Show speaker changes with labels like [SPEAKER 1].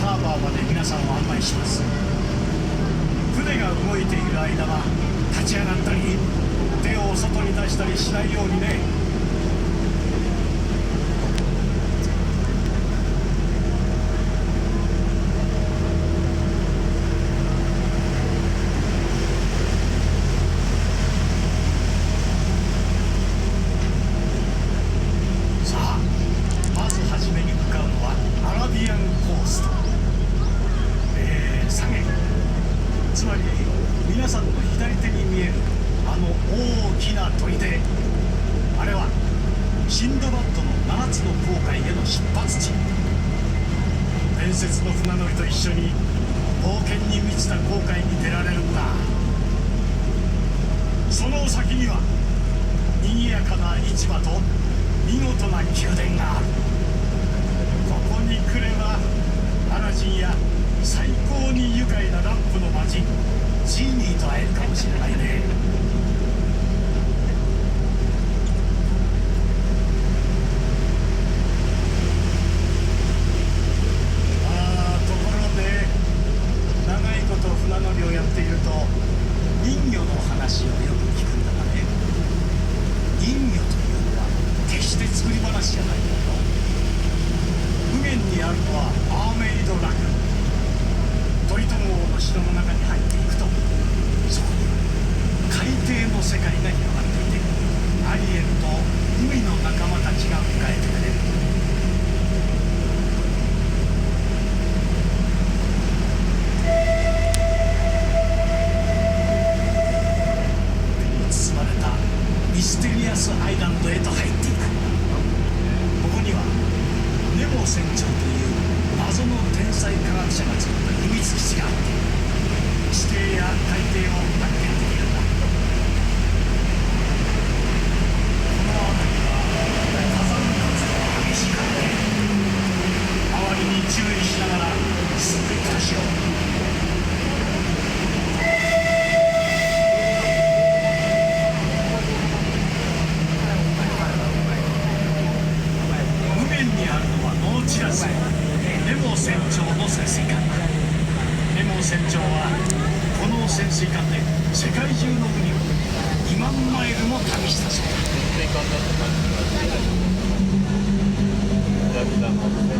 [SPEAKER 1] ハーバーまで皆さんを案内します。船が動いている間は立ち上がったり手を外に出したりしないようにね。つまり皆さんの左手に見えるあの大きな砦、あれはシンドバッドの7つの航海への出発地。伝説の船乗りと一緒に冒険に満ちた航海に出られるんだ。その先には賑やかな市場と見事な宮殿がある。ここに来ればアラジンや最高に愉快なランプの街ジーニーと会えるかもしれないね。ところで長いこと船乗りをやっていると人魚の話をよく聞くんだがね。人魚というのは決して作り話じゃないんだよ。右舷にあるのはアーメイドラク。トリトン王の城の中に入っていくとそこに海底の世界が広がっていてアリエルと海の仲間たちが迎えてくれる。包まれたミステリアスアイランドへと入っていく。ここにはネモ船長という謎の天才科学者が作った秘密基地があって地底や海底を発見できるんだ。この辺りは火山活動が激しくて周りに注意しながら進んでいくとしよう。無限にあるのはノーチラスネモ船長の潜水艦だ。ネモ船長はこの潜水艦で世界中の海を2万マイルも旅したそうだ。